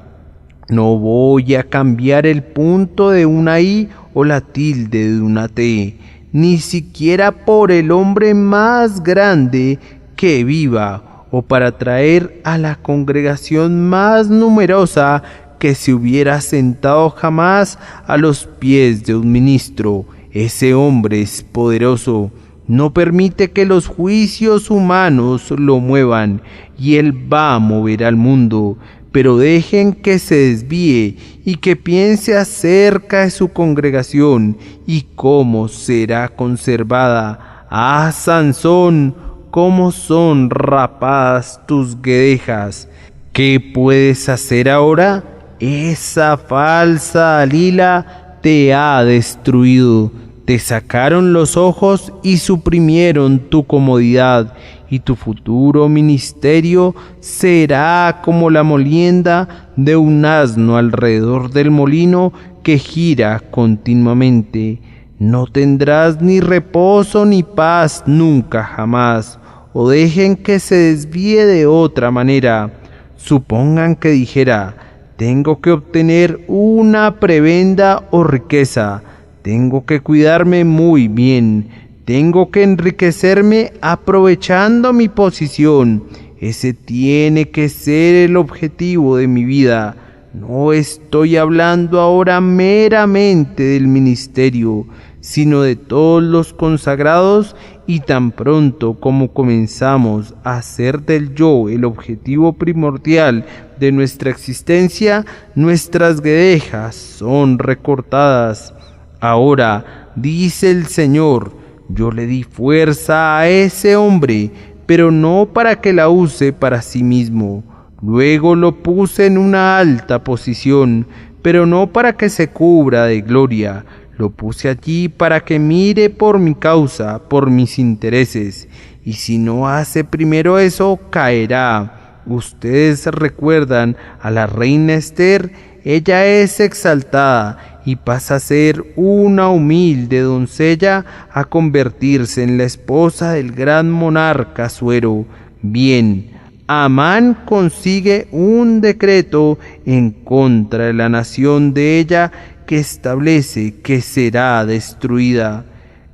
Speaker 3: No voy a cambiar el punto de una I o la tilde de una T, ni siquiera por el hombre más grande que viva, o para traer a la congregación más numerosa que se hubiera sentado jamás a los pies de un ministro. Ese hombre es poderoso. No permite que los juicios humanos lo muevan, y él va a mover al mundo. Pero dejen que se desvíe y que piense acerca de su congregación y cómo será conservada. Sansón, cómo son rapadas tus guedejas. ¿Qué puedes hacer ahora? Esa falsa Dalila te ha destruido. Te sacaron los ojos y suprimieron tu comodidad, y tu futuro ministerio será como la molienda de un asno alrededor del molino que gira continuamente. No tendrás ni reposo ni paz nunca jamás, o dejen que se desvíe de otra manera. Supongan que dijera: tengo que obtener una prebenda o riqueza, tengo que cuidarme muy bien, tengo que enriquecerme aprovechando mi posición. Ese tiene que ser el objetivo de mi vida. No estoy hablando ahora meramente del ministerio, sino de todos los consagrados, y tan pronto como comenzamos a hacer del yo el objetivo primordial de nuestra existencia, nuestras guedejas son recortadas. Ahora, dice el Señor, yo le di fuerza a ese hombre, pero no para que la use para sí mismo. Luego lo puse en una alta posición, pero no para que se cubra de gloria. Lo puse allí para que mire por mi causa, por mis intereses. Y si no hace primero eso, caerá. Ustedes recuerdan a la reina Esther. Ella es exaltada y pasa a ser una humilde doncella a convertirse en la esposa del gran monarca Asuero. Bien, Amán consigue un decreto en contra de la nación de ella que establece que será destruida.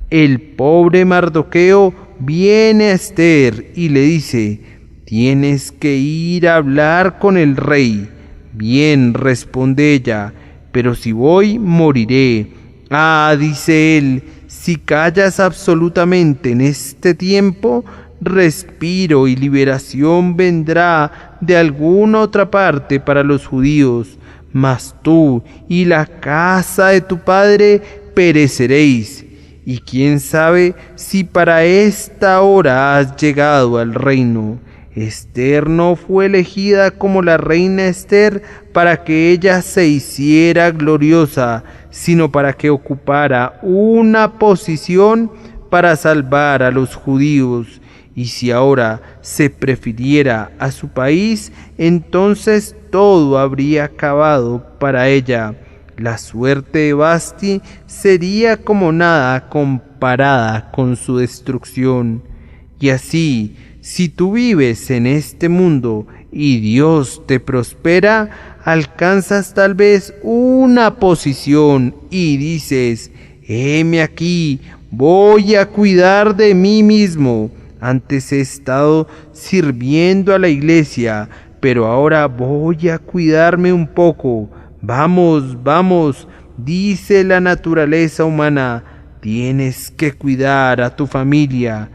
Speaker 3: El pobre Mardoqueo viene a Esther y le dice: tienes que ir a hablar con el rey. Bien, responde ella, pero si voy, moriré. Dice él, si callas absolutamente en este tiempo, respiro y liberación vendrá de alguna otra parte para los judíos, mas tú y la casa de tu padre pereceréis. Y quién sabe si para esta hora has llegado al reino. Esther no fue elegida como la reina Esther para que ella se hiciera gloriosa, sino para que ocupara una posición para salvar a los judíos. Y si ahora se prefiriera a su país, entonces todo habría acabado para ella. La suerte de Vasti sería como nada comparada con su destrucción. Y así, si tú vives en este mundo y Dios te prospera, alcanzas tal vez una posición y dices: heme aquí, voy a cuidar de mí mismo. Antes he estado sirviendo a la iglesia, pero ahora voy a cuidarme un poco. Vamos, vamos, dice la naturaleza humana, tienes que cuidar a tu familia.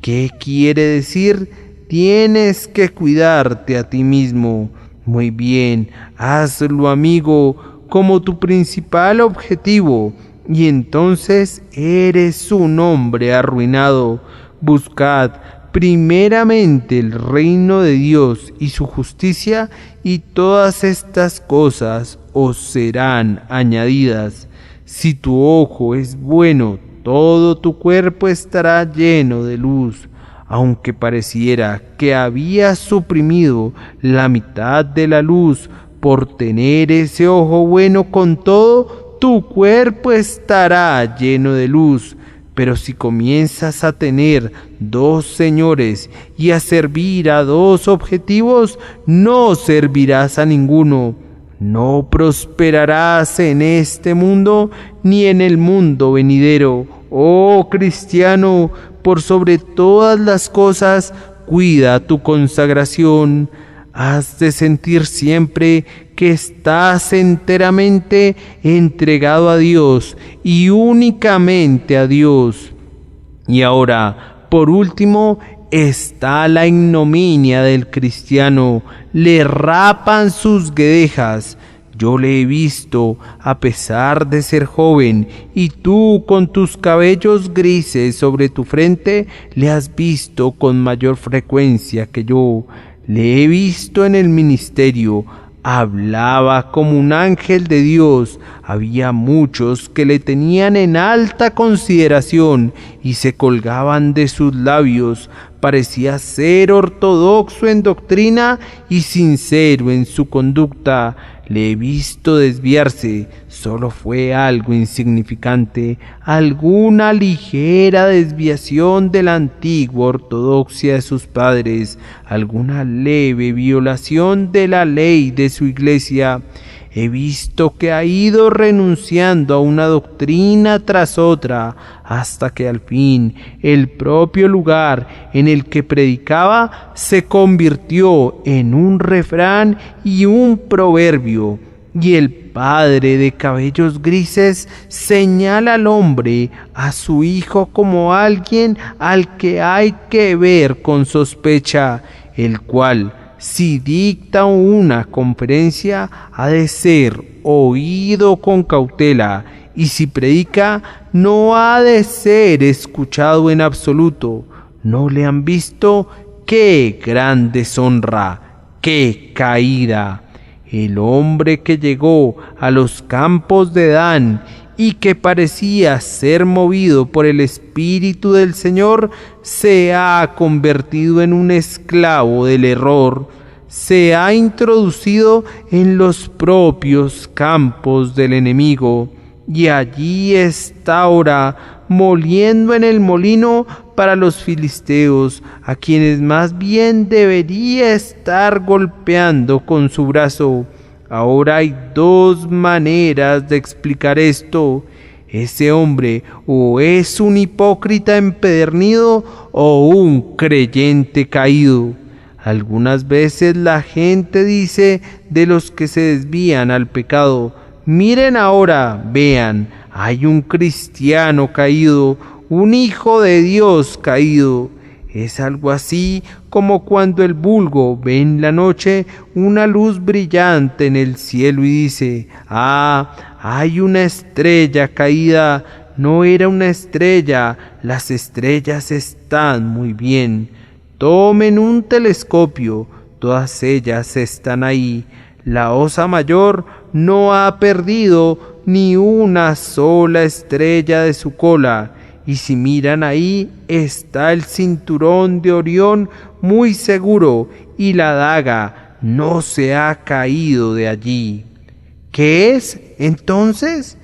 Speaker 3: ¿Qué quiere decir? Tienes que cuidarte a ti mismo. Muy bien, hazlo, amigo, como tu principal objetivo, y entonces eres un hombre arruinado. Buscad primeramente el reino de Dios y su justicia, y todas estas cosas os serán añadidas. Si tu ojo es bueno, todo tu cuerpo estará lleno de luz. Aunque pareciera que habías suprimido la mitad de la luz por tener ese ojo bueno, con todo, tu cuerpo estará lleno de luz. Pero si comienzas a tener dos señores y a servir a dos objetivos, no servirás a ninguno. No prosperarás en este mundo ni en el mundo venidero. Oh cristiano, por sobre todas las cosas, cuida tu consagración. Has de sentir siempre que estás enteramente entregado a Dios y únicamente a Dios. Y ahora, por último, está la ignominia del cristiano. Le rapan sus guedejas. Yo le he visto a pesar de ser joven, y tú con tus cabellos grises sobre tu frente le has visto con mayor frecuencia que yo. Le he visto en el ministerio, hablaba como un ángel de Dios. Había muchos que le tenían en alta consideración y se colgaban de sus labios. Parecía ser ortodoxo en doctrina y sincero en su conducta. Le he visto desviarse, solo fue algo insignificante, alguna ligera desviación de la antigua ortodoxia de sus padres, alguna leve violación de la ley de su iglesia. He visto que ha ido renunciando a una doctrina tras otra, hasta que al fin el propio lugar en el que predicaba se convirtió en un refrán y un proverbio. Y el padre de cabellos grises señala al hombre, a su hijo, como alguien al que hay que ver con sospecha, el cual, si dicta una conferencia, ha de ser oído con cautela, y si predica, no ha de ser escuchado en absoluto. ¿No le han visto? ¡Qué gran deshonra! ¡Qué caída! El hombre que llegó a los campos de Dan y que parecía ser movido por el Espíritu del Señor, se ha convertido en un esclavo del error. Se ha introducido en los propios campos del enemigo, y allí está ahora moliendo en el molino para los filisteos, a quienes más bien debería estar golpeando con su brazo. Ahora hay dos maneras de explicar esto. Ese hombre o es un hipócrita empedernido o un creyente caído. Algunas veces la gente dice de los que se desvían al pecado: miren ahora, vean, hay un cristiano caído, un hijo de Dios caído. Es algo así como cuando el vulgo ve en la noche una luz brillante en el cielo y dice: ah, hay una estrella caída. No era una estrella, las estrellas están muy bien. tomen un telescopio, todas ellas están ahí. La Osa Mayor no ha perdido ni una sola estrella de su cola, y si miran ahí está el cinturón de Orión muy seguro, y la daga no se ha caído de allí. ¿Qué es, entonces?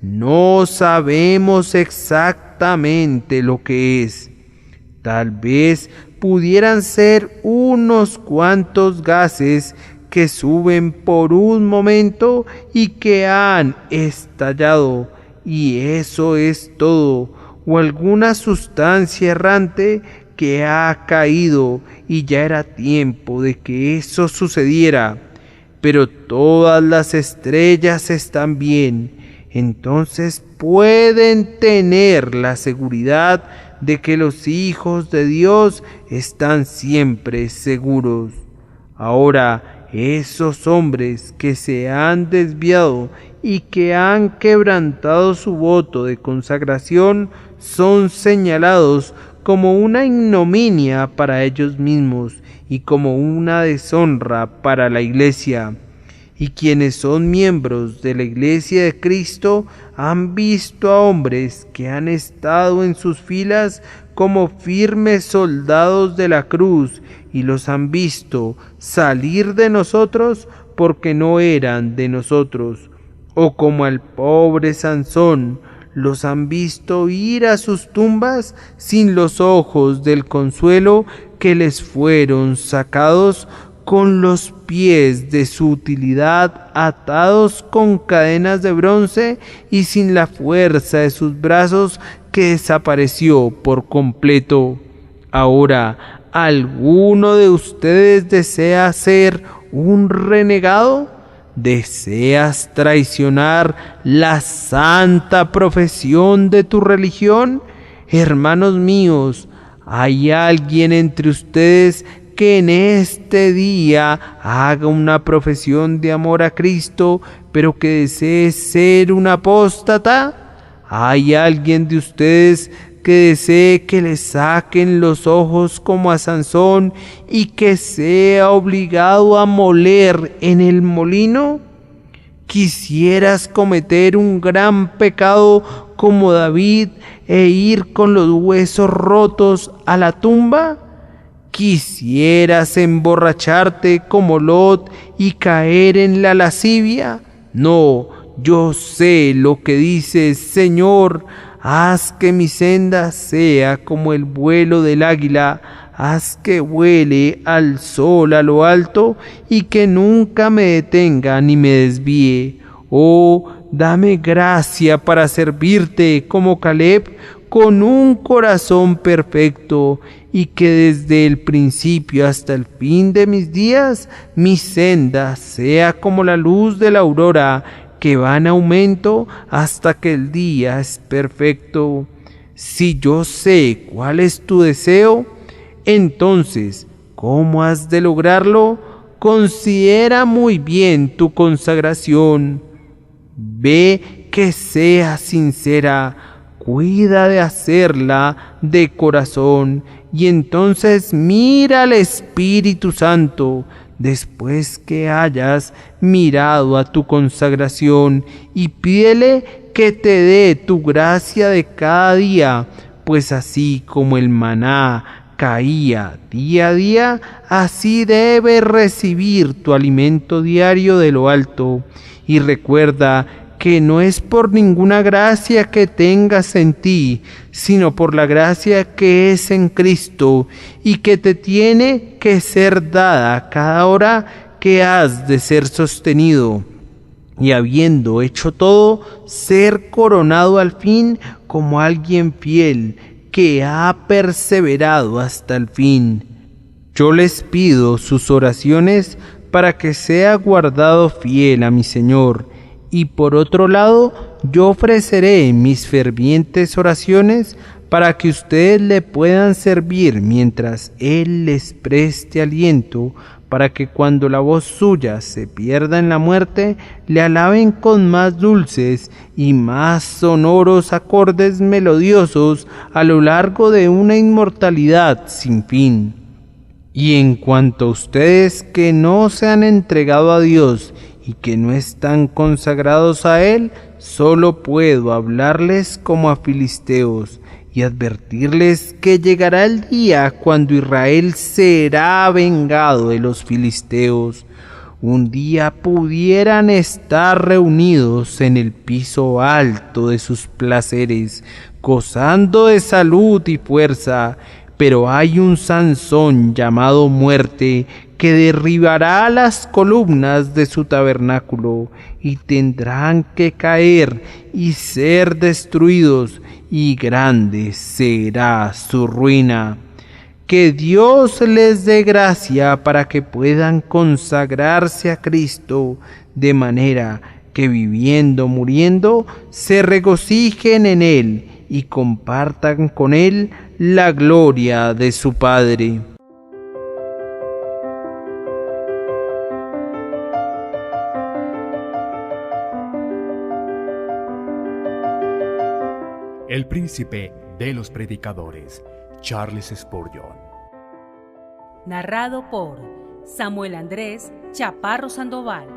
Speaker 3: No sabemos exactamente lo que es. Tal vez pudieran ser unos cuantos gases que suben por un momento y que han estallado, y eso es todo, o alguna sustancia errante que ha caído y ya era tiempo de que eso sucediera. Pero todas las estrellas están bien, entonces pueden tener la seguridad de que los hijos de Dios están siempre seguros. Ahora, esos hombres que se han desviado y que han quebrantado su voto de consagración son señalados como una ignominia para ellos mismos y como una deshonra para la Iglesia. Y quienes son miembros de la Iglesia de Cristo han visto a hombres que han estado en sus filas como firmes soldados de la cruz, y los han visto salir de nosotros porque no eran de nosotros. O como al pobre Sansón, los han visto ir a sus tumbas sin los ojos del consuelo que les fueron sacados, con los pies de su utilidad atados con cadenas de bronce y sin la fuerza de sus brazos que desapareció por completo. Ahora, ¿alguno de ustedes desea ser un renegado? ¿Deseas traicionar la santa profesión de tu religión? Hermanos míos, ¿hay alguien entre ustedes que en este día haga una profesión de amor a Cristo, pero que desee ser un apóstata? ¿Hay alguien de ustedes que desee que le saquen los ojos como a Sansón y que sea obligado a moler en el molino? ¿Quisieras cometer un gran pecado como David e ir con los huesos rotos a la tumba? ¿Quisieras emborracharte como Lot y caer en la lascivia? No, yo sé lo que dices, Señor. Haz que mi senda sea como el vuelo del águila, haz que vuele al sol a lo alto y que nunca me detenga ni me desvíe. Oh, dame gracia para servirte como Caleb, con un corazón perfecto, y que desde el principio hasta el fin de mis días mi senda sea como la luz de la aurora, que va en aumento hasta que el día es perfecto. Si yo sé cuál es tu deseo, entonces, ¿cómo has de lograrlo? Considera muy bien tu consagración. Ve que sea sincera, cuida de hacerla de corazón, y entonces mira al Espíritu Santo después que hayas mirado a tu consagración, y pídele que te dé tu gracia de cada día, pues así como el maná caía día a día, así debes recibir tu alimento diario de lo alto. Y recuerda que no es por ninguna gracia que tengas en ti, sino por la gracia que es en Cristo y que te tiene que ser dada cada hora que has de ser sostenido. Y habiendo hecho todo, ser coronado al fin como alguien fiel que ha perseverado hasta el fin. Yo les pido sus oraciones para que sea guardado fiel a mi Señor. Y por otro lado, yo ofreceré mis fervientes oraciones para que ustedes le puedan servir mientras Él les preste aliento, para que cuando la voz suya se pierda en la muerte, le alaben con más dulces y más sonoros acordes melodiosos a lo largo de una inmortalidad sin fin. Y en cuanto a ustedes que no se han entregado a Dios y que no están consagrados a Él, solo puedo hablarles como a filisteos y advertirles que llegará el día cuando Israel será vengado de los filisteos. Un día pudieran estar reunidos en el piso alto de sus placeres, gozando de salud y fuerza, pero hay un Sansón llamado Muerte que derribará las columnas de su tabernáculo y tendrán que caer y ser destruidos, y grande será su ruina. Que Dios les dé gracia para que puedan consagrarse a Cristo, de manera que viviendo, muriendo, se regocijen en Él y compartan con Él la gloria de su Padre.
Speaker 1: El príncipe de los predicadores, Charles Spurgeon.
Speaker 2: Narrado por Samuel Andrés Chaparro Sandoval.